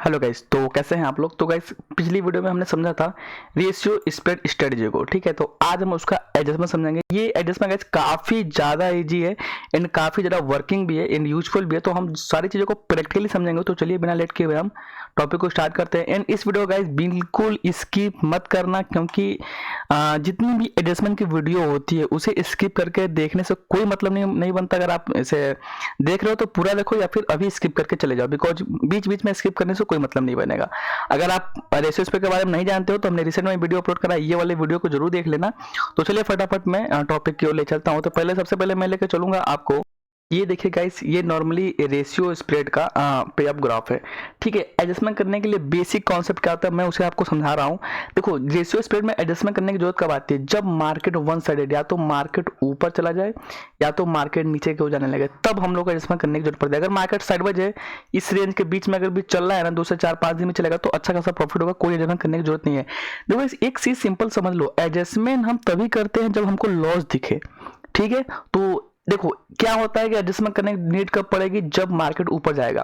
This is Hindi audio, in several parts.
हेलो गाइस, तो कैसे हैं आप लोग। तो गाइस, पिछली वीडियो में हमने समझा था रेशियो स्प्रेड स्ट्रेटजी को। ठीक है, तो आज हम उसका एडजस्टमेंट समझेंगे। ये एडजस्टमेंट गाइस काफ़ी ज़्यादा इजी है एंड काफ़ी ज़्यादा वर्किंग भी है एंड यूजफुल भी है। तो हम सारी चीज़ों को प्रैक्टिकली समझेंगे। तो चलिए बिना लेट किए हुए हम टॉपिक को स्टार्ट करते हैं। एंड इस वीडियो गाइस बिल्कुल स्किप मत करना, क्योंकि जितनी भी एडजस्टमेंट की वीडियो होती है उसे स्किप करके देखने से कोई मतलब नहीं बनता। अगर आप इसे देख रहे हो तो पूरा देखो, या फिर अभी स्किप करके चले जाओ, बिकॉज बीच बीच में स्किप करने से कोई मतलब नहीं बनेगा। अगर आप रेशियो स्प्रेड के बारे में नहीं जानते हो तो हमने रिसेंट में वीडियो अपलोड करा, ये वाले वीडियो को जरूर देख लेना। तो चलिए फटाफट मैं टॉपिक की ओर ले चलता हूँ। तो सबसे पहले मैं लेकर चलूंगा आपको, ये देखिए गाइस, ये नॉर्मली रेशियो स्प्रेड का पे अप ग्राफ है। ठीक है, एडजस्टमेंट करने के लिए बेसिक कॉन्सेप्ट क्या होता है मैं उसे आपको समझा रहा हूँ। देखो, रेशियो स्प्रेड में एडजस्टमेंट करने की जरूरत कब आती है, जब मार्केट वन साइडेड, या तो मार्केट ऊपर चला जाए या तो मार्केट नीचे की ओर जाने लगे, तब हम लोग को एडजस्टमेंट करने की जरूरत पड़ती है। अगर मार्केट साइडवाइज है, इस रेंज के बीच में अगर भी चल रहा है ना, 2 से 4-5 दिन में चलेगा तो अच्छा खासा प्रॉफिट होगा, कोई एडजस्टमेंट करने की जरूरत नहीं है। देखो, एक चीज सिंपल समझ लो, एडजस्टमेंट हम तभी करते हैं जब हमको लॉस दिखे। ठीक है, तो देखो क्या होता है कि एडजस्टमेंट करने की नीड कब पड़ेगी, जब मार्केट ऊपर जाएगा।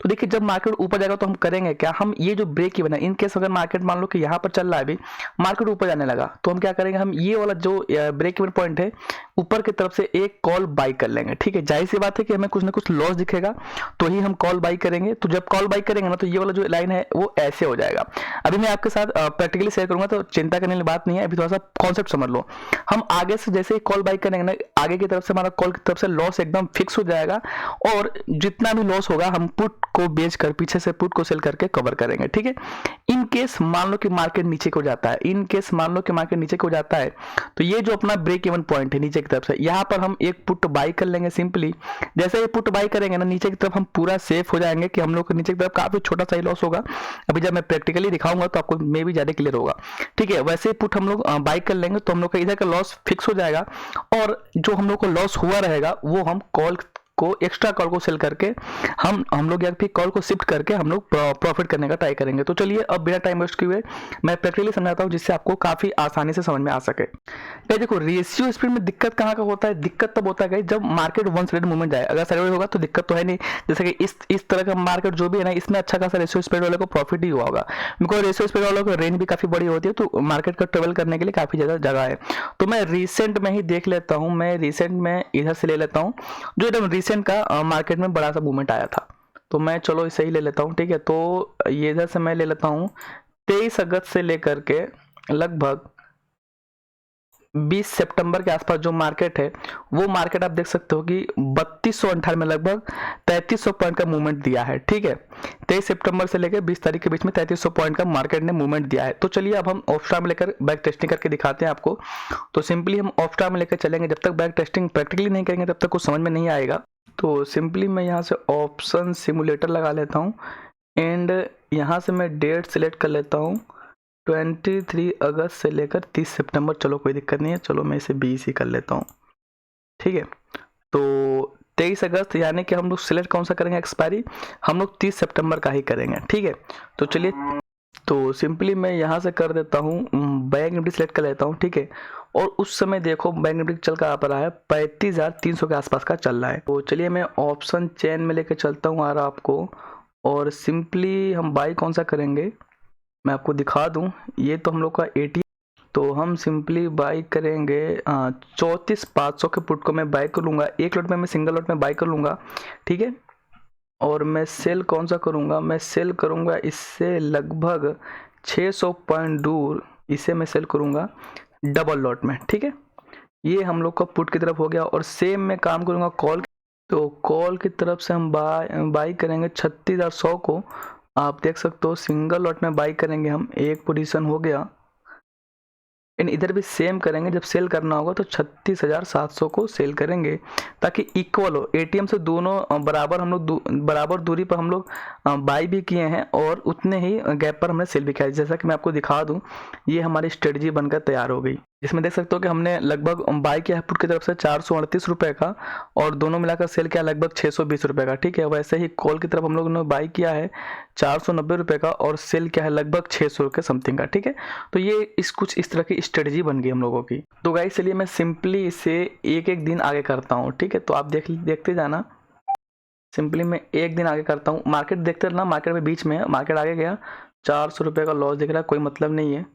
तो देखिए, जब मार्केट ऊपर जाएगा तो हम करेंगे क्या, हम ये जो ब्रेक इवन है, इन केस अगर मार्केट मान लो कि यहाँ पर चल रहा है, अभी मार्केट ऊपर जाने लगा, तो हम क्या करेंगे, हम ये वाला जो ब्रेक इवन पॉइंट है ऊपर की तरफ से एक कॉल बाई कर लेंगे। ठीक है, जाहिर सी बात है कि हमें कुछ ना कुछ लॉस दिखेगा तो ही हम कॉल बाई करेंगे। तो जब कॉल बाई करेंगे ना, तो ये वाला जो लाइन है वो ऐसे हो जाएगा। अभी मैं आपके साथ प्रैक्टिकली शेयर करूंगा, तो चिंता करने वाली बात नहीं है। अभी थोड़ा सा कॉन्सेप्ट समझ लो। हम आगे से जैसे ही कॉल बाई करेंगे ना, आगे की तरफ से हमारा कॉल की तरफ से लॉस एकदम फिक्स हो जाएगा, और जितना भी लॉस होगा हम पुट को बेच कर, पीछे से पुट को सेल करके कवर करेंगे। ठीक है, इन केस मान लो कि मार्केट नीचे को जाता है, इन केस मान लो कि मार्केट नीचे को जाता है, तो ये जो अपना ब्रेक इवन पॉइंट है नीचे की तरफ से, यहाँ पर हम एक पुट बाई कर लेंगे सिंपली। जैसे ये पुट बाई करेंगे ना, नीचे की तरफ हम पूरा सेफ हो जाएंगे कि हम लोग को नीचे की तरफ काफी छोटा सा ही लॉस होगा। अभी जब मैं प्रैक्टिकली दिखाऊंगा तो आपको मे भी ज्यादा क्लियर होगा। ठीक है, वैसे ही पुट हम लोग बाई कर लेंगे तो हम लोग का इधर का लॉस फिक्स हो जाएगा, और जो हम लोग को लॉस हुआ रहेगा वो हम कॉल को, एक्स्ट्रा कॉल को सेल करके हम लोग या फिर कॉल को शिफ्ट करके हम लोग प्रॉफिट करने का ट्राई करेंगे। तो चलिए अब बिना टाइम वेस्ट किए मैं प्रैक्टिकली समझाता हूँ, जिससे आपको काफी आसानी से समझ में आ सके। भाई देखो, रेशियो स्प्रेड में दिक्कत कहाँ का होता है, दिक्कत तब होता है जब मार्केट वन साइड मूवमेंट जाए। अगर साइडवेज होगा तो दिक्कत तो है नहीं, जैसे कि इस तरह का मार्केट जो भी है ना, इसमें अच्छा खासा रेशियो स्प्रेड वाले को प्रॉफिट ही हुआ होगा, बिकॉज रेशियो स्प्रेड वालों को रेंज भी काफी बड़ी होती है, तो मार्केट का ट्रेवल करने के लिए काफी ज्यादा जगह है। तो मैं रिसेंट में ही देख लेता हूँ, मैं रिसेंट में इधर से ले लेता हूँ, जो एकदम रिसेंट का मार्केट में बड़ा सा मूवमेंट आया था। तो मैं चलो इसे ही ले लेता हूँ। ठीक है, तो ये इधर से मैं ले लेता हूँ 23 अगस्त से लेकर के लगभग 20 सितंबर के आसपास जो मार्केट है, वो मार्केट आप देख सकते हो कि 3258 में लगभग 3300 पॉइंट का मूवमेंट दिया है। ठीक है, 23 सितंबर से लेकर 20 तारीख के बीच में 3300 पॉइंट का मार्केट ने मूवमेंट दिया है। तो चलिए अब हम ऑफ टाइम लेकर बैक टेस्टिंग करके दिखाते हैं आपको। तो सिंपली हम ऑफ टाइम लेकर चलेंगे, जब तक बैक टेस्टिंग प्रैक्टिकली नहीं करेंगे तब तक कुछ समझ में नहीं आएगा। तो सिंपली मैं यहाँ से ऑप्शन सिमुलेटर लगा लेता हूँ, एंड यहाँ से मैं डेट सिलेक्ट कर लेता हूँ 23 अगस्त से लेकर 30 सितंबर। चलो कोई दिक्कत नहीं है, चलो मैं इसे 20 ही कर लेता हूँ। ठीक है, तो 23 अगस्त यानी कि हम लोग सिलेक्ट कौन सा करेंगे एक्सपायरी, हम लोग 30 सितंबर का ही करेंगे। ठीक है, तो चलिए, तो सिंपली मैं यहाँ से कर देता हूँ, बैंक निफ्टी सेलेक्ट कर लेता हूँ। ठीक है, और उस समय देखो बैंक निफ्टी चल कर आ रहा है 35,300 के आसपास का चल रहा है। तो चलिए मैं ऑप्शन चेन में लेकर चलता हूँ आ रहा आपको, और सिंपली हम बाई कौन सा करेंगे मैं आपको दिखा दूं। ये तो हम लोग का 80, तो हम सिंपली बाई करेंगे 34,500 के पुट को मैं बाई कर लूँगा, एक लॉट में मैं सिंगल लॉट में बाई कर लूँगा। ठीक है, और मैं सेल कौन सा करूँगा, मैं सेल करूँगा इससे लगभग 600 पॉइंट दूर, इसे मैं सेल करूँगा डबल लॉट में। ठीक है, ये हम लोग का पुट की तरफ हो गया, और सेम मैं काम करूँगा कॉल। तो कॉल की तरफ से हम बाई करेंगे 36,100 को, आप देख सकते हो सिंगल लॉट में बाई करेंगे हम, एक पोजीशन हो गया। इन इधर भी सेम करेंगे, जब सेल करना होगा तो 36,700 को सेल करेंगे, ताकि इक्वल हो, एटीएम से दोनों बराबर, हम लोग बराबर दूरी पर हम लोग बाई भी किए हैं और उतने ही गैप पर हमने सेल भी किया है। जैसा कि मैं आपको दिखा दूं, ये हमारी स्ट्रेटजी बनकर तैयार हो गई। इसमें देख सकते हो कि हमने लगभग बाई किया है पुट की तरफ से 438 रुपये का, और दोनों मिलाकर सेल किया लगभग 620 रुपये का। ठीक है, वैसे ही कॉल की तरफ हम लोगों ने बाई किया है 490 रुपये का, और सेल किया है लगभग 600 के समथिंग का। ठीक है, तो ये कुछ इस तरह की स्ट्रेटजी बन गई हम लोगों की। तो गाइस चलिए मैं सिंपली इसे एक एक दिन आगे करता हूँ। ठीक है, तो आप देखते जाना। सिंपली मैं एक दिन आगे करता हूँ, मार्केट देखते रहना, मार्केट में बीच में है, मार्केट आगे गया 400 रुपये का लॉस दिख रहा है, कोई मतलब नहीं है।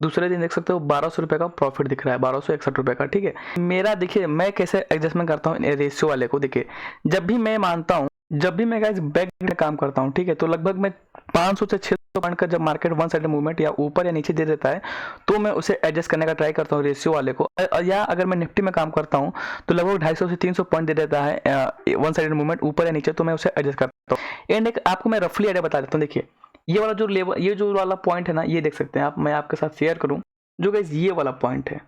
दूसरे दिन देख सकते हो 1200 रुपये का प्रॉफिट दिख रहा है, 1261 रुपये का, ठीक है। मेरा देखिए मैं कैसे एडजस्टमेंट करता हूँ रेशियो वाले को, देखिए जब भी मैं मानता हूँ, जब भी मैं गाइस बैक में काम करता हूँ, ठीक है, तो लगभग मैं 500 से 600 पॉइंट का जब मार्केट वन साइड मूवमेंट या ऊपर या नीचे दे देता है तो मैं उसे एडजस्ट करने का ट्राई करता हूँ रेशियो वाले को। या अगर मैं निफ्टी में काम करता हूँ तो लगभग 250 से 300 पॉइंट दे देता है वन साइड मूवमेंट ऊपर या नीचे, तो मैं उसे एडजस्ट करता हूँ। एंड एक आपको मैं रफली आइडिया बता देता हूँ, देखिए ये वाला जो लेवल, ये जो वाला पॉइंट है ना, ये देख सकते हैं आप, मैं आपके साथ शेयर करूँ जो गाइस ये वाला पॉइंट है,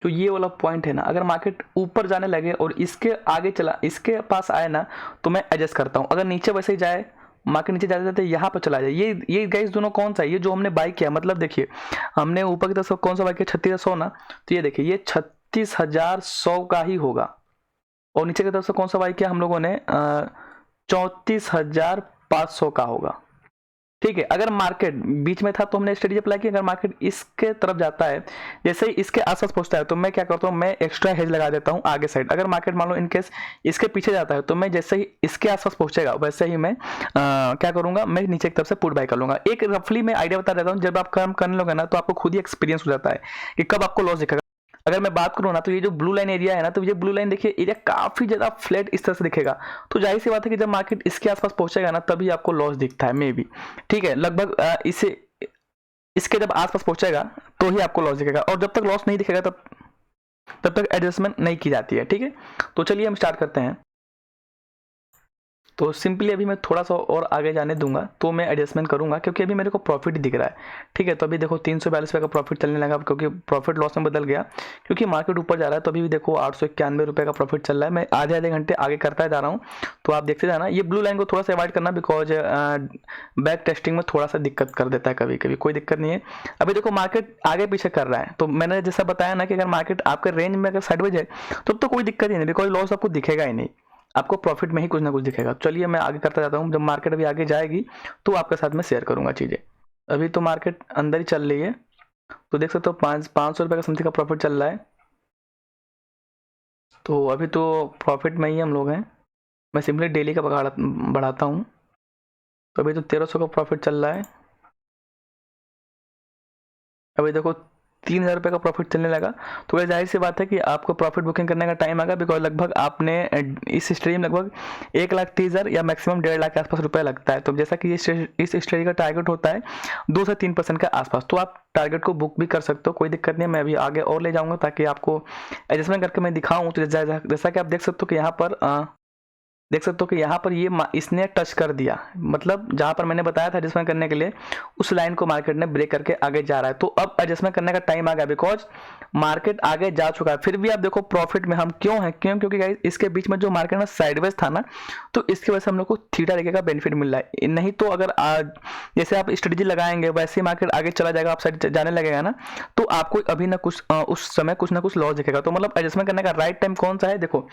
तो ये वाला पॉइंट है ना, अगर मार्केट ऊपर जाने लगे और इसके आगे चला, इसके पास आए ना, तो मैं एडजस्ट करता हूँ। अगर नीचे वैसे ही जाए, मार्केट नीचे जाते जाते यहाँ पर चला जाए, ये गाइस दोनों कौन सा है, ये जो हमने बाई किया, मतलब देखिए हमने ऊपर की तरफ कौन सा बाई किया, 3600 ना, तो ये देखिए ये 36,100 का ही होगा। और नीचे की तरफ से कौन सा बाई किया हम लोगों ने, 34,500 का होगा, ठीक है। अगर मार्केट बीच में था तो हमने स्ट्रेटेजी अप्लाई की, अगर मार्केट इसके तरफ जाता है, जैसे ही इसके आसपास पहुंचता है, तो मैं क्या करता हूं, मैं एक्स्ट्रा हेज लगा देता हूं आगे साइड। अगर मार्केट मान लो इनकेस इसके पीछे जाता है, तो मैं जैसे ही इसके आसपास पहुंचेगा वैसे ही मैं क्या करूंगा, मैं नीचे की तरफ से पुट बाय कर लूंगा। एक रफली मैं आइडिया बता देता हूँ, जब आप काम करने लोगे ना तो आपको खुद ही एक्सपीरियंस हो जाता है कि कब आपको लॉस दिखेगा। अगर मैं बात करूँ ना, तो ये जो ब्लू लाइन एरिया है ना, तो ये ब्लू लाइन देखिए एरिया काफी ज्यादा फ्लैट इस तरह से दिखेगा, तो जाहिर सी बात है कि जब मार्केट इसके आसपास पहुंचेगा ना, तभी आपको लॉस दिखता है मे बी, ठीक है। लगभग इसे इसके जब आसपास पहुंचेगा तो ही आपको लॉस दिखेगा, और जब तक लॉस नहीं दिखेगा तब तक एडजस्टमेंट नहीं की जाती है, ठीक है। तो चलिए हम स्टार्ट करते हैं। तो सिंपली अभी मैं थोड़ा सा और आगे जाने दूंगा तो मैं एडजस्टमेंट करूंगा, क्योंकि अभी मेरे को प्रॉफिट दिख रहा है, ठीक है। तो अभी देखो 342 रुपये का प्रॉफिट चलने लगा, क्योंकि प्रॉफिट लॉस में बदल गया, क्योंकि मार्केट ऊपर जा रहा है। तो अभी भी देखो 891 रुपये का प्रॉफिट चल रहा है, मैं आधे आधे घंटे आगे करता जा रहा हूँ, तो आप देखते जाना। ये ब्लू लाइन को थोड़ा सा अवॉइड करना, बिकॉज बैक टेस्टिंग में थोड़ा सा दिक्कत कर देता है कभी कभी, कोई दिक्कत नहीं है। अभी देखो मार्केट आगे पीछे कर रहा है, तो मैंने जैसा बताया ना कि अगर मार्केट आपके रेंज में अगर साइडवेज है तो कोई दिक्कत ही नहीं, बिकॉज लॉस आपको दिखेगा ही नहीं, आपको प्रॉफिट में ही कुछ ना कुछ दिखेगा। चलिए मैं आगे करता जाता हूँ, जब मार्केट अभी आगे जाएगी तो आपके साथ में शेयर करूंगा चीज़ें। अभी तो मार्केट अंदर ही चल रही है, तो देख सकते हो 500 रुपये का समथिंग का प्रॉफिट चल रहा है, तो अभी तो प्रॉफिट में ही हम लोग हैं। मैं सिंपली डेली का बढ़ाता हूँ, तो अभी तो 1300 का प्रॉफिट चल रहा है। अभी देखो 3,000 रुपये का प्रॉफिट चलने लगा, तो वह जाहिर सी बात है कि आपको प्रॉफिट बुकिंग करने का टाइम आएगा, बिकॉज लगभग आपने इस स्ट्रेटेजी में लगभग 1,30,000 या मैक्सिमम 1.5 लाख के आसपास रुपया लगता है। तो जैसा कि इस स्ट्रेटेजी का टारगेट होता है 2 से 3% के आसपास, तो आप टारगेट को बुक भी कर सकते हो, कोई दिक्कत नहीं है। मैं अभी आगे और ले जाऊंगा ताकि आपको एडजस्टमेंट करके मैं दिखाऊँ। तो जैसा कि आप देख सकते हो कि यहाँ पर देख सकते हो कि यहाँ पर ये इसने टच कर दिया, मतलब जहाँ पर मैंने बताया था एडजस्टमेंट करने के लिए, उस लाइन को मार्केट ने ब्रेक करके आगे जा रहा है। तो अब एडजस्टमेंट करने का टाइम आ गया, बिकॉज मार्केट आगे जा चुका है। फिर भी आप देखो प्रॉफिट में हम क्यों हैं, क्योंकि गाइस इसके बीच में जो मार्केट में साइडवेज था ना, तो इसकी वजह से हम लोग को थीटा रेखे का बेनिफिट मिल रहा है। नहीं तो अगर आज जैसे आप स्ट्रेटेजी लगाएंगे वैसे ही मार्केट आगे चला जाएगा, आप साइड जाने लगेगा ना, तो आपको अभी ना कुछ उस समय कुछ ना कुछ लॉस दिखेगा। तो मतलब एडजस्टमेंट करने का राइट टाइम कौन सा है, देखो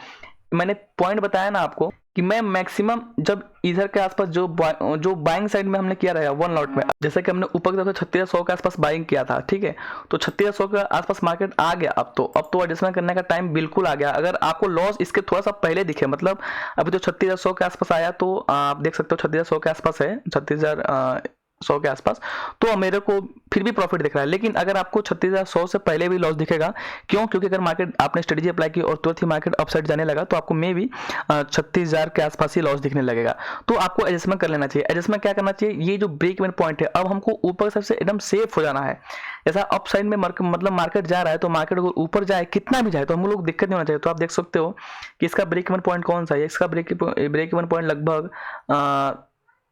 मैंने पॉइंट बताया ना आपको कि मैं मैक्सिमम जब इधर के आसपास जो बाइंग साइड में हमने किया रहेगा वन लॉट में, जैसे कि हमने ऊपर की तरफ 3600 के आसपास बाइंग किया था, ठीक है, तो 3600 के आसपास मार्केट आ गया। अब तो एडजस्टमेंट करने का टाइम बिल्कुल आ गया। अगर आपको लॉस इसके थोड़ा सा पहले दिखे, मतलब अभी तो 3600 के आसपास आया, तो आप देख सकते हो 3600 के आसपास है, 36,100 के आसपास, तो मेरे को फिर भी प्रॉफिट दिख रहा है। लेकिन अगर आपको 36,100 से पहले भी लॉस दिखेगा, क्योंकि अगर मार्केट आपने स्ट्रेटेजी अप्लाई की और तुरंत ही मार्केट अपसाइड जाने लगा, तो आपको मे भी 36,000 के आसपास ही लॉस दिखने लगेगा। तो आपको एडजस्टमेंट कर लेना चाहिए। एडजस्टमेंट क्या करना चाहिए, ये जो ब्रेक इवन पॉइंट है, अब हमको ऊपर सबसे एकदम सेफ हो जाना है। ऐसा अप साइड में मतलब मार्केट जा रहा है, तो मार्केट अगर ऊपर जाए कितना भी जाए तो हम लोग दिक्कत नहीं होना चाहिए। तो आप देख सकते हो कि इसका ब्रेक इवन पॉइंट कौन सा है, इसका ब्रेक इवन पॉइंट लगभग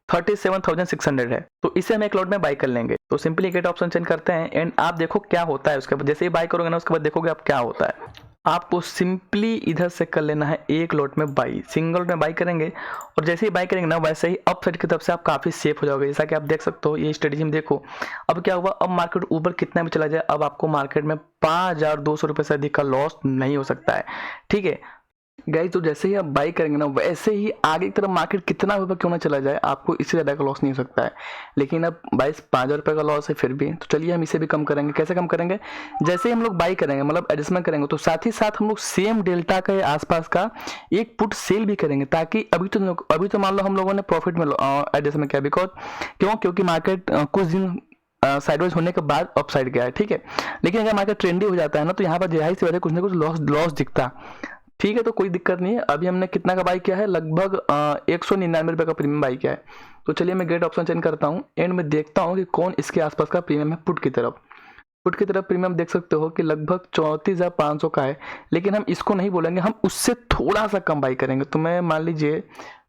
37,600 है, तो इसे हम एक लॉट में बाई कर लेंगे। तो सिंपली गेट ऑप्शन चेंज करते हैं एंड आप देखो क्या होता है। उसके बाद जैसे ही बाई करोगे ना, उसके बाद देखोगे आप क्या होता है। आपको सिंपली इधर से कर लेना है एक लॉट में बाई, सिंगल में बाई करेंगे, और जैसे ही बाई करेंगे ना वैसे ही अप साइड की तरफ से आप काफी सेफ हो जाओगे। जैसा कि आप देख सकते हो ये स्ट्रेटेजी में देखो अब क्या हुआ, अब मार्केट ऊपर कितना भी चला जाए, अब आपको मार्केट में 5,200 रुपये से अधिक का लॉस नहीं हो सकता है, ठीक है। गाइस तो जैसे ही आप बाई करेंगे ना, वैसे ही आगे की तरफ मार्केट कितना ऊपर क्यों ना चला जाए, आपको इससे ज़्यादा का लॉस नहीं हो सकता है। लेकिन अब 5,000 रुपये का लॉस है फिर भी, तो चलिए हम इसे भी कम करेंगे। कैसे कम करेंगे? जैसे ही हम लोग बाई करेंगे, मतलब एडजस्टमेंट करेंगे, तो साथ ही साथ हम लोग सेम डेल्टा के आसपास का एक पुट सेल भी करेंगे, ताकि अभी तो मान लो हम लोगों ने प्रॉफिट में एडजस्टमेंट किया, बिकॉज क्योंकि मार्केट कुछ दिन साइडवेज होने के बाद अपसाइड गया है, ठीक है। लेकिन अगर मार्केट ट्रेंडी हो जाता है ना, तो यहाँ पर जाहिर सी वजह कुछ ना कुछ लॉस दिखता, ठीक है। तो कोई दिक्कत नहीं है। अभी हमने कितना का बाई किया है? लगभग 199 रुपये का प्रीमियम बाई किया है। तो चलिए मैं गेट ऑप्शन चेंज करता हूँ, एंड में देखता हूँ कि कौन इसके आसपास का प्रीमियम है। पुट की तरफ प्रीमियम देख सकते हो कि लगभग 34,500 का है। लेकिन हम इसको नहीं बोलेंगे, हम उससे थोड़ा सा कम बाई करेंगे। तो मैं मान लीजिए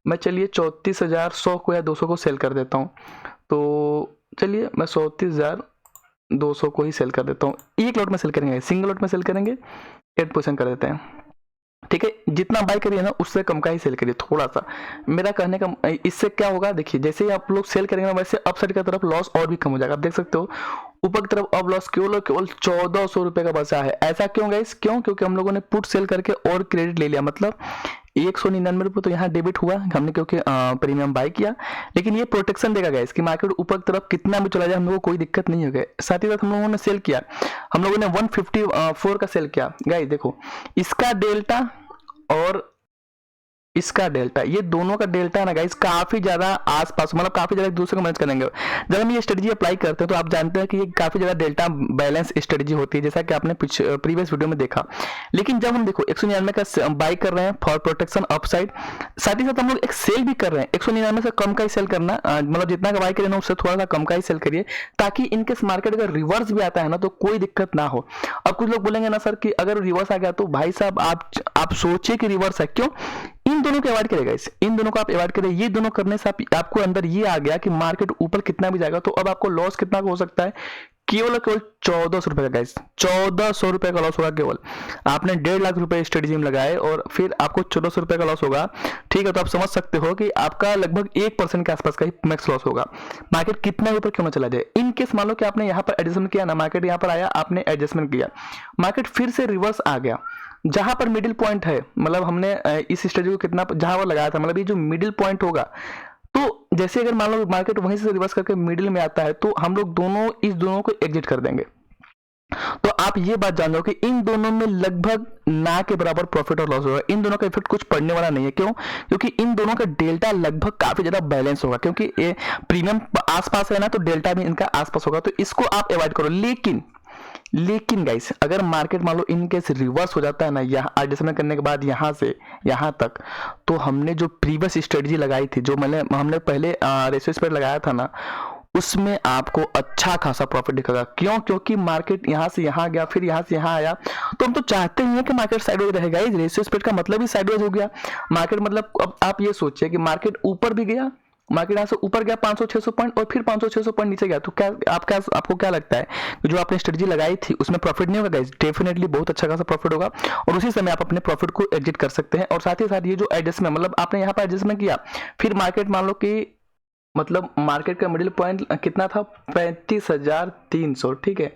मैं चलिए 34,100 को या 200 को सेल कर देता हूँ। तो चलिए मैं 34,200 को ही सेल कर देता हूँ। एक लॉट में सेल करेंगे, सिंगल लॉट में सेल करेंगे, 8% कर देते हैं, ठीक है। जितना बाई करिए ना, उससे कम का ही सेल करिए थोड़ा सा। मेरा कहने का इससे क्या होगा, देखिए जैसे ही आप लोग सेल करेंगे ना, वैसे अपसाइड की तरफ लॉस और भी कम हो जाएगा। आप देख सकते हो ऊपर की तरफ अब लॉस केवल 1,400 रुपये का बचा है। ऐसा क्यों गाइस? क्योंकि हम लोगों ने पुट सेल करके और क्रेडिट ले लिया, मतलब 199 रुपये तो यहाँ डेबिट हुआ हमने, क्योंकि प्रीमियम बाई किया। लेकिन ये प्रोटेक्शन देगा गाइस कि मार्केट ऊपर की तरफ कितना भी चला जाए, हम लोगों को कोई दिक्कत नहीं होगी। साथ ही साथ हम लोगों ने सेल किया, हम लोगों ने 154 का सेल किया। गाइस देखो, इसका डेल्टा और इसका डेल्टा, ये दोनों का डेल्टा ना गाइस काफी ज्यादा आसपास, मतलब काफी ज्यादा एक दूसरे को मैच करेंगे। जब हम ये स्ट्रेटजी अप्लाई करते हैं तो आप जानते हैं कि ये काफी ज्यादा डेल्टा बैलेंस स्ट्रेटजी होती है, जैसा कि आपने प्रीवियस वीडियो में देखा। लेकिन जब हम देखो 199 का बाई कर रहे हैं फॉर प्रोटेक्शन अपसाइड, साथ ही साथ हम लोग एक सेल भी कर रहे हैं। 199 से कम का ही सेल करना, मतलब जितना का बाई करें ना उससे थोड़ा सा कम का ही सेल करिए, ताकि इनकेस मार्केट अगर रिवर्स भी आता है ना तो कोई दिक्कत ना हो। अब कुछ लोग बोलेंगे ना सर कि अगर रिवर्स आ गया तो भाई साहब आप सोचिए कि रिवर्स है क्यों। इन दोनों को अवॉइड करेगा, इन दोनों को आप अवॉइड करें। ये दोनों करने से आपको अंदर ये आ गया कि मार्केट ऊपर कितना भी जाएगा तो अब आपको लॉस कितना हो सकता है? केवल 1,400 रुपए का गाइस, 1,400 रुपए का लॉस होगा केवल। आपने 1.5 लाख रुपए स्ट्रेटजी में लगाए और फिर आपको 1,400 रुपए का लॉस होगा, ठीक है। तो आप समझ सकते हो कि आपका लगभग 1% के आसपास का ही मैक्स लॉस होगा। मार्केट कितना ऊपर क्यों ना चला जाए। इन केस मान लो कि आपने यहाँ पर एडजस्टमेंट किया ना, मार्केट यहाँ पर आया, आपने एडजस्टमेंट किया, मार्केट फिर से रिवर्स आ गया, जहां पर मिडिल पॉइंट है, मतलब हमने इस स्ट्रेटजी को कितना जहां पर लगाया था, मतलब ये जो मिडिल पॉइंट होगा, तो जैसे अगर मान लो मार्केट वहीं से रिवर्स करके मिडिल में आता है, तो हम लोग इस दोनों को एग्जिट कर देंगे। तो आप ये बात जान लो कि इन दोनों में लगभग ना के बराबर प्रॉफिट और लॉस होगा। इन दोनों का इफेक्ट कुछ पड़ने वाला नहीं है। क्यों? क्योंकि इन दोनों का डेल्टा लगभग काफी ज्यादा बैलेंस होगा, क्योंकि ये प्रीमियम आसपास है ना, तो डेल्टा भी इनका आसपास होगा, तो इसको आप अवॉइड करो। लेकिन गाइस अगर मार्केट मान लो इनकेस रिवर्स हो जाता है ना, यहाँ एडजस्टमेंट करने के बाद यहाँ से यहाँ तक, तो हमने जो प्रीवियस स्ट्रेटजी लगाई थी, जो हमने पहले रेशियो स्प्रेड लगाया था ना, उसमें आपको अच्छा खासा प्रॉफिट दिखेगा। क्यों? क्योंकि मार्केट यहाँ से यहाँ गया, फिर यहाँ से यहाँ आया, तो हम तो चाहते ही हैं कि मार्केट साइडवेज रहेगा। रेशियो स्प्रेड का मतलब ही साइडवेज हो गया मार्केट। मतलब अब आप ये सोचिए कि मार्केट ऊपर भी गया, मार्केट यहाँ से ऊपर गया 500-600 पॉइंट और फिर 500-600 पॉइंट नीचे गया, तो आपको क्या लगता है जो आपने स्ट्रेटजी लगाई थी उसमें प्रॉफिट नहीं होगा गाइस? डेफिनेटली बहुत अच्छा खासा प्रॉफिट होगा, और उसी समय आप अपने प्रॉफिट को एग्जिट कर सकते हैं। और साथ ही साथ ये जो एडजस्टमेंट, मतलब आपने यहाँ पर एडजस्टमेंट किया, फिर मार्केट मान लो कि मतलब मार्केट का मिडिल पॉइंट कितना था? 35,300, ठीक है।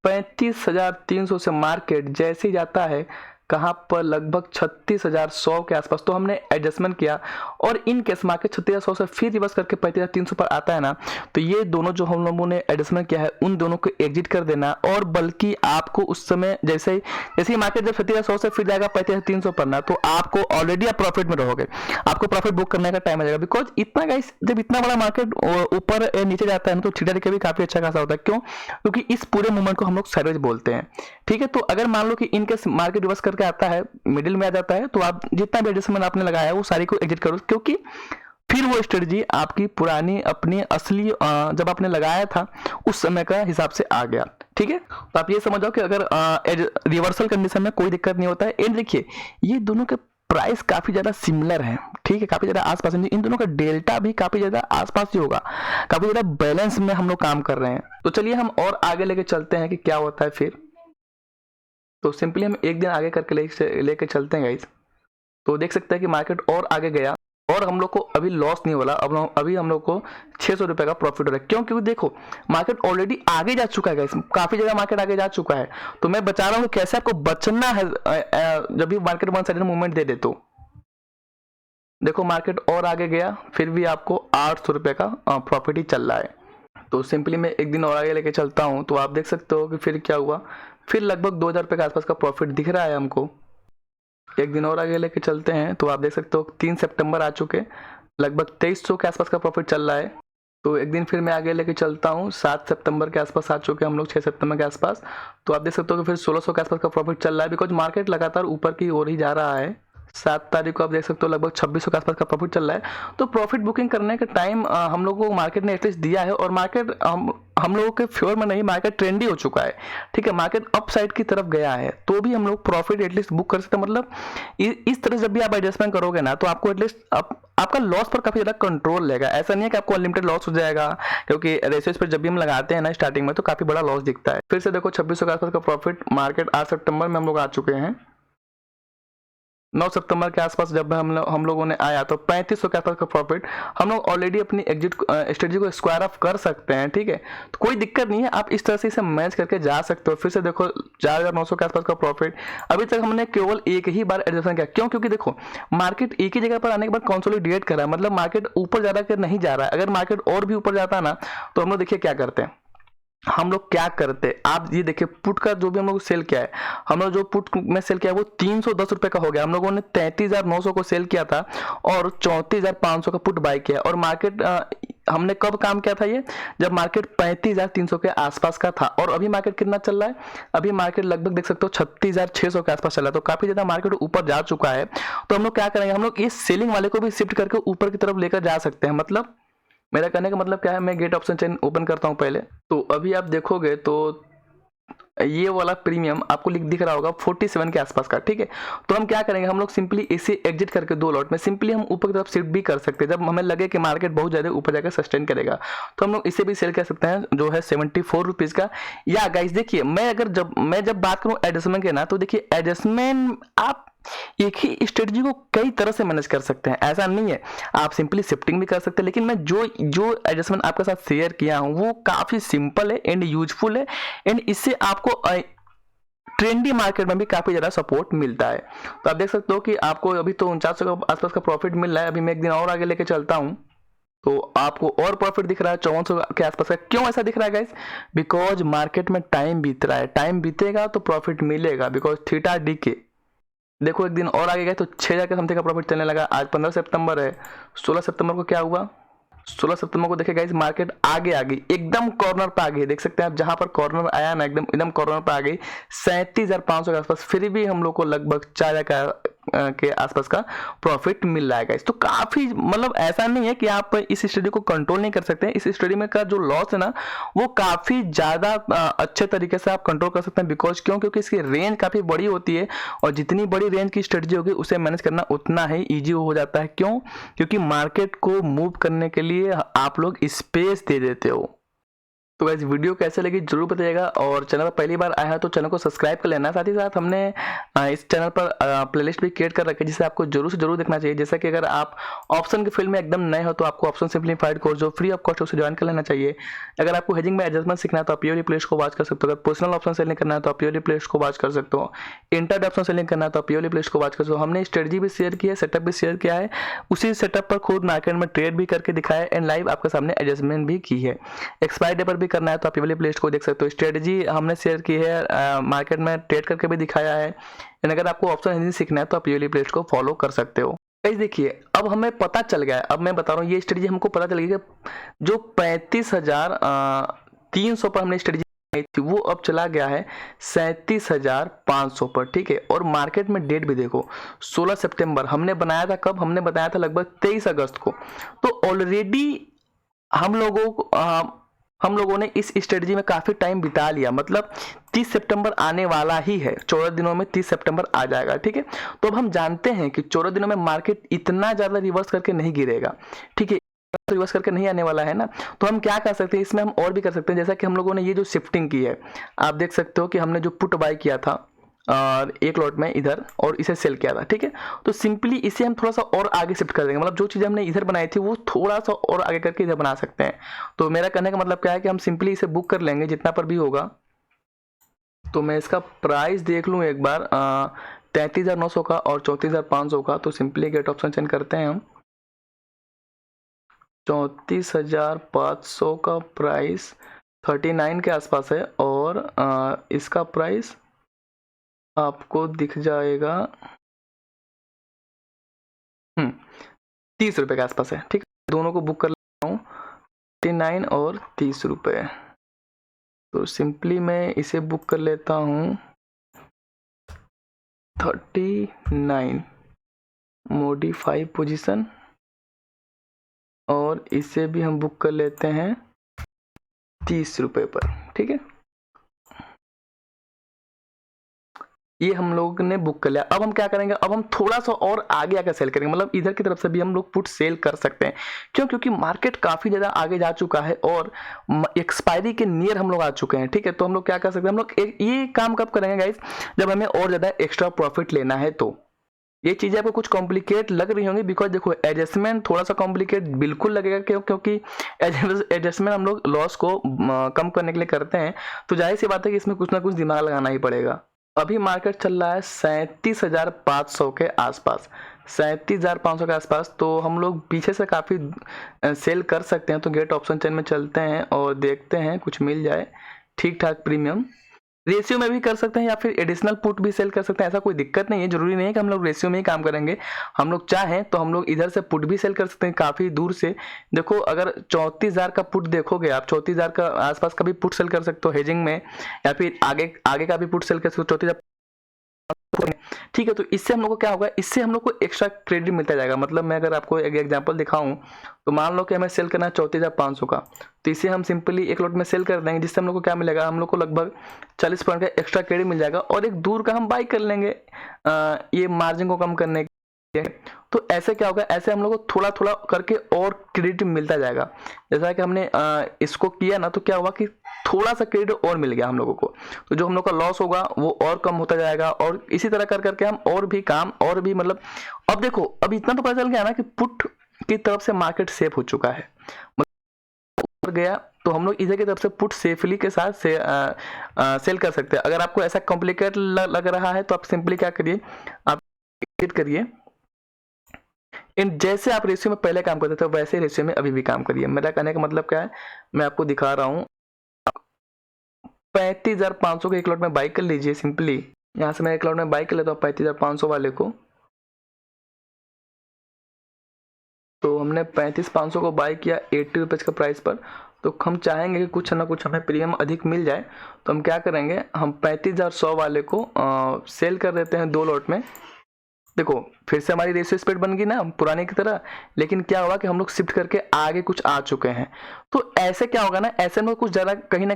35,300 से मार्केट जैसे ही जाता है कहाँ पर? लगभग 36,100 के आसपास। तो हमने एडजस्टमेंट किया, और इन केस मार्केट 36,100 से फिर रिवर्स करके 35,300 पर आता है ना, तो ये दोनों जो हम लोगों ने एडजस्टमेंट किया है, उन दोनों को एग्जिट कर देना। और बल्कि आपको उस समय जैसे ही मार्केट जब 36,100 से फिर जाएगा 35,300 पर ना, तो आपको ऑलरेडी आप प्रॉफिट में रहोगे, आपको प्रॉफिट बुक करने का टाइम आ जाएगा। बिकॉज इतना गाइस, जब इतना बड़ा मार्केट ऊपर नीचे जाता है ना, तो छिड़ा भी काफी अच्छा खासा होता है। क्यों? क्योंकि इस पूरे मूवमेंट को हम लोग साइडवेज बोलते हैं, ठीक है। तो अगर मान लो कि इनकेस मार्केट रिवर्स करके आता है, मिडिल में आ जाता है, तो आप जितना भी एडजस्टमेंट आपने लगाया है वो सारी को एग्जिट करो, क्योंकि फिर वो स्ट्रेटजी आपकी पुरानी अपनी असली जब आपने लगाया था उस समय का हिसाब से आ गया, ठीक है। तो आप ये समझ जाओ कि अगर रिवर्सल कंडीशन में कोई दिक्कत नहीं होता है। एंड देखिए ये दोनों के प्राइस काफी ज्यादा सिमिलर है, ठीक है, काफी ज्यादा आसपास है। इन दोनों का डेल्टा भी काफी ज्यादा आसपास ही होगा, काफी ज्यादा बैलेंस में हम लोग काम कर रहे हैं। तो चलिए हम और आगे लेके चलते हैं कि क्या होता है फिर। तो सिंपली हम एक दिन आगे करके लेके चलते हैं गाइस। तो देख सकते हैं कि मार्केट और आगे गया, और हम लोग को अभी लॉस नहीं हो रहा, अभी हम लोग को 600 रुपये का प्रॉफिट हो रहा है। क्यों? क्योंकि देखो मार्केट ऑलरेडी आगे जा चुका है, काफी जगह मार्केट आगे जा चुका है। तो मैं बता रहा हूँ कि कैसे आपको बचना है जब भी मार्केट वन साइडेड मूवमेंट दे दे। तो देखो मार्केट और आगे गया, फिर भी आपको 800 रुपये का प्रॉफिट ही चल रहा है। तो सिंपली मैं एक दिन और आगे लेके चलता हूँ, तो आप देख सकते हो कि फिर क्या हुआ, फिर लगभग 2000 रुपये के आसपास का प्रॉफिट दिख रहा है हमको। एक दिन और आगे लेके चलते हैं, तो आप देख सकते हो 3 सितंबर आ चुके, लगभग 2300 के आसपास का प्रॉफिट चल रहा है। तो एक दिन फिर मैं आगे लेके चलता हूँ, 7 सितंबर के आसपास आ चुके हम लोग, 6 सितंबर के आसपास। तो आप देख सकते हो कि फिर 1600 के आसपास का प्रॉफिट चल रहा है, बिकॉज मार्केट लगातार ऊपर की ओर ही जा रहा है। 7 तारीख को आप देख सकते हो लगभग 2600 के आसपास का प्रॉफिट चल रहा है। तो प्रॉफिट बुकिंग करने का टाइम हम लोगों को मार्केट ने एटलीस्ट दिया है, और मार्केट हम लोगों के फेवर में नहीं, मार्केट ट्रेंडी हो चुका है, ठीक है, मार्केट अप साइड की तरफ गया है, तो भी हम लोग प्रॉफिट एटलीस्ट बुक कर सकते हैं। मतलब इस तरह जब भी आप एडजस्टमेंट करोगे ना, तो आपको एटलीस्ट आपका लॉस पर काफी ज्यादा कंट्रोल रहेगा। ऐसा नहीं है कि आपको अनलिमिटेड लॉस हो जाएगा, क्योंकि रेशियोज पर जब भी हम लगाते हैं ना स्टार्टिंग में, तो काफी बड़ा लॉस दिखता है। फिर से देखो 2600 के आसपास का प्रॉफिट मार्केट 8 सितंबर में हम लोग आ चुके हैं। 9 सितंबर के आसपास जब हम लोगों ने आया, तो 3500 के आसपास का प्रॉफिट हम लोग ऑलरेडी अपनी एग्जिट स्ट्रेटजी को स्क्वायर ऑफ कर सकते हैं, ठीक है। तो कोई दिक्कत नहीं है, आप इस तरह से इसे मैच करके जा सकते हो। फिर से देखो 4900 के आसपास का प्रॉफिट। अभी तक हमने केवल एक ही बार एडजस्टमेंट किया। क्यों? क्योंकि देखो मार्केट एक ही जगह पर आने के बाद कंसोलिडेट कर रहा है, मतलब मार्केट ऊपर ज्यादा कर नहीं जा रहा है। अगर मार्केट और भी ऊपर जाता है ना, तो हम लोग देखिए क्या करते हैं, हम लोग क्या करते हैं, आप ये देखिए पुट का जो भी हम लोग सेल किया है, हम लोग जो पुट में सेल किया है वो 310 रुपए का हो गया। हम लोगों ने 33,900 को सेल किया था और 34,500 का पुट बाय किया। और मार्केट हमने कब काम किया था ये, जब मार्केट 35,300 के आसपास का था। और अभी मार्केट कितना चल रहा है, अभी मार्केट लगभग देख सकते हो 36,600 के आसपास चल रहा है। तो काफी ज्यादा मार्केट ऊपर जा चुका है। तो हम लोग क्या करेंगे, हम लोग इस सेलिंग वाले को भी शिफ्ट करके ऊपर की तरफ लेकर जा सकते हैं। मतलब मेरा कहने का मतलब क्या है, मैं गेट ऑप्शन चेन ओपन करता हूं पहले। तो अभी आप देखोगे तो ये वाला प्रीमियम आपको दिख रहा होगा 47 के आसपास का, ठीक है। तो हम क्या करेंगे, हम लोग सिंपली इसे एग्जिट करके 2 लॉट में सिंपली हम ऊपर की तरफ शिफ्ट भी कर सकते हैं। जब हमें लगे कि मार्केट बहुत ज्यादा ऊपर जाकर सस्टेन करेगा, तो हम लोग इसे भी सेल कर सकते हैं, जो है 74 रुपीज का। या गाइस देखिए, मैं जब बात करूं एडजस्टमेंट के ना, तो देखिए एडजस्टमेंट आप एक ही स्ट्रेटजी को कई तरह से मैनेज कर सकते हैं, ऐसा नहीं है। आप सिंपली शिफ्टिंग भी कर सकते हैं, लेकिन मैं जो एडजस्टमेंट आपके साथ शेयर किया हूं वो काफी सिंपल है एंड यूजफुल है, एंड इससे आपको ट्रेंडी मार्केट में भी काफी ज्यादा सपोर्ट मिलता है। तो आप देख सकते हो कि आपको अभी तो 4900 के आसपास का प्रॉफिट मिल रहा है। अभी मैं एक दिन और आगे लेके चलता हूं, तो आपको और प्रॉफिट दिख रहा है 5400 के आसपास का। क्यों ऐसा दिख रहा है गाइस? बिकॉज मार्केट में टाइम बीत रहा है, टाइम बीतेगा तो प्रॉफिट मिलेगा, बिकॉज थीटा डी के देखो एक दिन और आगे गए तो 6000 के समथिंग का प्रॉफिट चलने लगा। आज 15 सितंबर है, 16 सितंबर को क्या हुआ, 16 सितंबर को देखिए गाइस मार्केट आगे आ गई, एकदम कॉर्नर पे आ गई। देख सकते हैं आप, जहां पर कॉर्नर आया ना, एकदम कॉर्नर पे आ गई 37,500 के आसपास। फिर भी हम लोग को लगभग 4000 के आसपास का प्रॉफिट मिल रहा है गाइस। तो काफी मतलब ऐसा नहीं है कि आप इस स्टडी को कंट्रोल नहीं कर सकते। इस स्टडी में का जो लॉस है ना, वो काफी ज्यादा अच्छे तरीके से आप कंट्रोल कर सकते हैं। बिकॉज क्यों? क्योंकि इसकी रेंज काफी बड़ी होती है, और जितनी बड़ी रेंज की स्ट्रेटजी होगी उसे मैनेज करना उतना ही ईजी हो जाता है। क्यों? क्योंकि मार्केट को मूव करने के लिए आप लोग स्पेस दे देते हो। तो गाइस वीडियो कैसे लगी जरूर बताइएगा, और चैनल पर पहली बार आया है तो चैनल को सब्सक्राइब कर लेना। साथ ही साथ हमने इस चैनल पर प्लेलिस्ट भी क्रिएट कर रखी है, जिसे आपको जरूर से जरूर देखना चाहिए। जैसा कि अगर आप ऑप्शन के फील्ड में एकदम नए हो, तो आपको ऑप्शन सिंप्लीफाइड कोर्स जो फ्री ऑफ कॉस्ट है उसे ज्वाइन कर लेना चाहिए। अगर आपको हेजिंग में एडजस्टमेंट सीखना है तो आप प्योरली प्लेलिस्ट को वॉच कर सकते हो। अगर पर्सनल ऑप्शन सेलिंग करना है तो आप प्योरली प्लेलिस्ट को वॉच कर सकते हो। इंटरडे ऑप्शन सेलिंग करना है तो आप प्योरली प्लेलिस्ट को वॉच कर सकते हो। हमने स्ट्रेटजी भी शेयर की है, सेटअप भी शेयर किया है, उसी सेटअप पर खुद मार्केट में ट्रेड भी करके दिखाया है, एंड लाइव आपके सामने एडजस्टमेंट भी की है। एक्सपायरी डे पर भी करना है तो आप प्योरली प्लेलिस्ट को देख सकते हो। स्ट्रेटजी हमने शेयर की है, मार्केट में ट्रेड करके भी दिखाया है। अगर आपको ऑप्शन हिंदी सीखना है तो आप प्योरली प्लेलिस्ट को फॉलो कर सकते हो। गाइस देखिए, अब हमें पता चल गया है, अब मैं बता रहा हूँ ये स्ट्रेटजी हमको पता चल गया कि जो 35,300 पर हमने स्ट्रेटजी थी वो अब चला गया है 37,500 पर, ठीक है। और मार्केट में डेट भी देखो, 16 सितंबर हमने बनाया था। कब हमने बनाया था? लगभग 23 अगस्त को। तो ऑलरेडी हम लोगों ने इस स्ट्रेटजी में काफी टाइम बिता लिया। मतलब 30 सितंबर आने वाला ही है, 14 दिनों में 30 सितंबर आ जाएगा, ठीक है। तो अब हम जानते हैं कि 14 दिनों में मार्केट इतना ज्यादा रिवर्स करके नहीं गिरेगा, ठीक है, रिवर्स करके नहीं आने वाला है ना। तो हम क्या कर सकते हैं, इसमें हम और भी कर सकते हैं। जैसा कि हम लोगों ने ये जो शिफ्टिंग की है, आप देख सकते हो कि हमने जो पुट बाय किया था, और एक लॉट में इधर और इसे सेल किया था, ठीक है। तो सिंपली इसे हम थोड़ा सा और आगे शिफ्ट कर देंगे, मतलब जो चीज़ हमने इधर बनाई थी वो थोड़ा सा और आगे करके इधर बना सकते हैं। तो मेरा कहने का मतलब क्या है कि हम सिंपली इसे बुक कर लेंगे जितना पर भी होगा। तो मैं इसका प्राइस देख लूँ एक बार, 33,900 का और 34,500 का। तो सिंपली गेट ऑप्शन चेंज करते हैं हम। 34,500 का प्राइस 39 के आसपास है और इसका प्राइस आपको दिख जाएगा 30 रुपये के आसपास है, ठीक है। दोनों को बुक कर लेता हूँ, 39 और 30 रुपये। तो सिंपली मैं इसे बुक कर लेता हूँ 39 मॉडिफाई पोजीशन, और इसे भी हम बुक कर लेते हैं 30 रुपये पर, ठीक है। ये हम लोगों ने बुक कर लिया। अब हम क्या करेंगे, अब हम थोड़ा सा और आगे आकर सेल करेंगे, मतलब इधर की तरफ से भी हम लोग पुट सेल कर सकते हैं। क्यों? क्योंकि मार्केट काफ़ी ज़्यादा आगे जा चुका है और एक्सपायरी के नियर हम लोग आ चुके हैं, ठीक है। तो हम लोग क्या कर सकते हैं, हम लोग ये काम कब करेंगे गाइस, जब हमें और ज़्यादा एक्स्ट्रा प्रॉफिट लेना है। तो ये चीज़ें आपको कुछ कॉम्प्लिकेट लग रही होंगी, बिकॉज देखो एडजस्टमेंट थोड़ा सा कॉम्प्लिकेट बिल्कुल लगेगा। क्यों? क्योंकि एडजस्टमेंट हम लोग लॉस को कम करने के लिए करते हैं। तो जाहिर सी बात है कि इसमें कुछ ना कुछ दिमाग लगाना ही पड़ेगा। अभी मार्केट चल रहा है 37,500 के आसपास, 37,500 के आसपास। तो हम लोग पीछे से काफ़ी सेल कर सकते हैं। तो गेट ऑप्शन चेन में चलते हैं और देखते हैं कुछ मिल जाए ठीक ठाक प्रीमियम। रेशियो में भी कर सकते हैं या फिर एडिशनल पुट भी सेल कर सकते हैं, ऐसा कोई दिक्कत नहीं है। जरूरी नहीं है कि हम लोग रेशियो में ही काम करेंगे। हम लोग चाहें तो हम लोग इधर से पुट भी सेल कर सकते हैं काफ़ी दूर से। देखो अगर 34,000 का पुट देखोगे आप, 34,000 का आसपास का भी पुट सेल कर सकते हो हेजिंग में, या फिर आगे आगे का भी पुट सेल कर सकते हो 34,000, ठीक है। तो इससे हम लोग को क्या होगा, इससे हम लोग को एक्स्ट्रा क्रेडिट मिलता जाएगा। मतलब मैं अगर आपको एक एग्जांपल दिखाऊं, तो मान लो कि हमें सेल करना है 34,500 का, तो इसे हम सिंपली एक लॉट में सेल कर देंगे, जिससे हम लोग को क्या मिलेगा, हम लोग को लगभग 40 पॉइंट का एक्स्ट्रा क्रेडिट मिल जाएगा। और एक दूर का हम बाई कर लेंगे ये मार्जिन को कम करने के। तो ऐसे क्या होगा, ऐसे हम लोग को थोड़ा थोड़ा करके और क्रेडिट मिलता जाएगा। जैसा कि हमने इसको किया ना, तो क्या हुआ कि थोड़ा सा क्रेडिट और मिल गया हम लोगों को। तो जो हम लोग का लॉस होगा वो और कम होता जाएगा। और इसी तरह कर करके हम और भी काम और भी, मतलब अब देखो अब इतना तो पता चल गया ना कि पुट की तरफ से मार्केट सेफ हो चुका है, मतलब गया। तो हम लोग इधर की तरफ से पुट सेफली के साथ सेल कर सकते हैं। अगर आपको ऐसा कॉम्प्लिकेट लग रहा है तो आप सिंपली क्या करिए, आप करिए इन जैसे आप रेशियो में पहले काम करते थे वैसे रेशियो में अभी भी काम करिए। मेरा कहने का मतलब क्या है, मैं आपको दिखा रहा हूँ। 35,500 के एक लॉट में बाई कर लीजिए। सिंपली यहाँ से मैं एक लॉट में बाई कर लेता हूँ 35,500 वाले को। तो हमने 35,500 को बाई किया 80 रुपीज़ का प्राइस पर। तो हम चाहेंगे कि कुछ ना कुछ हमें प्रीमियम अधिक मिल जाए, तो हम क्या करेंगे, हम 35,100 वाले को सेल कर देते हैं 2 लॉट में। देखो फिर से हमारी रेशियो स्प्रेड बन गई ना पुराने की तरह, लेकिन क्या हुआ कि हम लोग शिफ्ट करके आगे कुछ आ चुके हैं। तो ऐसे क्या होगा ना, ऐसे में कुछ ज़्यादा कहीं ना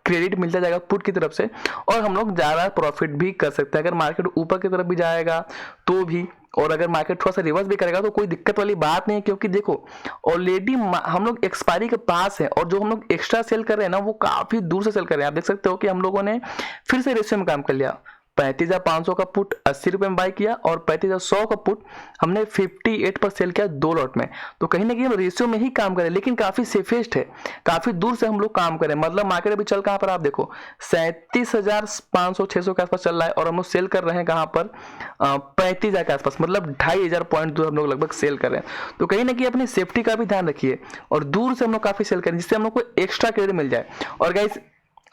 क्रेडिट मिलता जाएगा पुट की तरफ से, और हम लोग ज़्यादा प्रॉफिट भी कर सकते हैं। अगर मार्केट ऊपर की तरफ भी जाएगा तो भी, और अगर मार्केट थोड़ा सा रिवर्स भी करेगा तो कोई दिक्कत वाली बात नहीं है। क्योंकि देखो ऑलरेडी हम लोग एक्सपायरी के पास है, और जो हम लोग एक्स्ट्रा सेल कर रहे हैं ना वो काफ़ी दूर से सेल कर रहे हैं। आप देख सकते हो कि हम लोगों ने फिर से रेशियो में काम कर लिया। 35,500 का पुट 80 रुपये में बाई किया, और 35,100 का पुट हमने 58 पर सेल किया 2 लॉट में। तो कहीं ना कहीं हम रेशियो में ही काम करें, लेकिन काफ़ी सेफेस्ट है, काफ़ी दूर से हम लोग काम करें। मतलब मार्केट अभी चल कहाँ पर, आप देखो 37,500-600 के आसपास चल रहा है, और हम लोग सेल कर रहे हैं कहाँ पर, 35,000 के आसपास, मतलब 2,500 पॉइंट दूर हम लोग लगभग सेल कर रहे हैं। तो कहीं ना कहीं अपनी सेफ्टी का भी ध्यान रखिए, और दूर से हम लोग काफ़ी सेल करें, जिससे हम लोग को एक्स्ट्रा क्रेडिट मिल जाए। और गाइस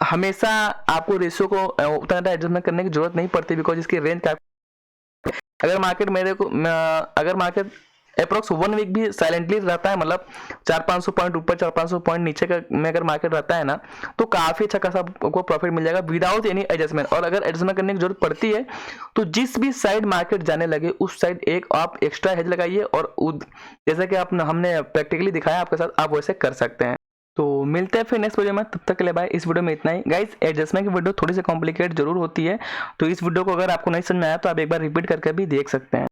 हमेशा आपको रेशियो को उतना ज़्यादा एडजस्टमेंट करने की जरूरत नहीं पड़ती, बिकॉज इसकी रेंज काफी, अगर मार्केट अप्रोक्स 1 वीक भी साइलेंटली रहता है, मतलब 400-500 पॉइंट ऊपर 400-500 पॉइंट नीचे का में अगर मार्केट रहता है ना, तो काफ़ी अच्छा खासा आपको प्रॉफिट मिल जाएगा विदाउट एनी एडजस्टमेंट। और अगर एडजस्टमेंट करने की जरूरत पड़ती है तो जिस भी साइड मार्केट जाने लगे उस साइड एक आप एक्स्ट्रा हेज लगाइए, और जैसा कि हमने प्रैक्टिकली दिखाया आपके साथ, आप वैसे कर सकते हैं। तो मिलते हैं फिर नेक्स्ट वीडियो में, तब तक के लिए बाय। इस वीडियो में इतना ही गाइस। एडजस्टमेंट की वीडियो थोड़ी सी कॉम्प्लिकेट जरूर होती है, तो इस वीडियो को अगर आपको नहीं समझ में आया तो आप एक बार रिपीट करके भी देख सकते हैं।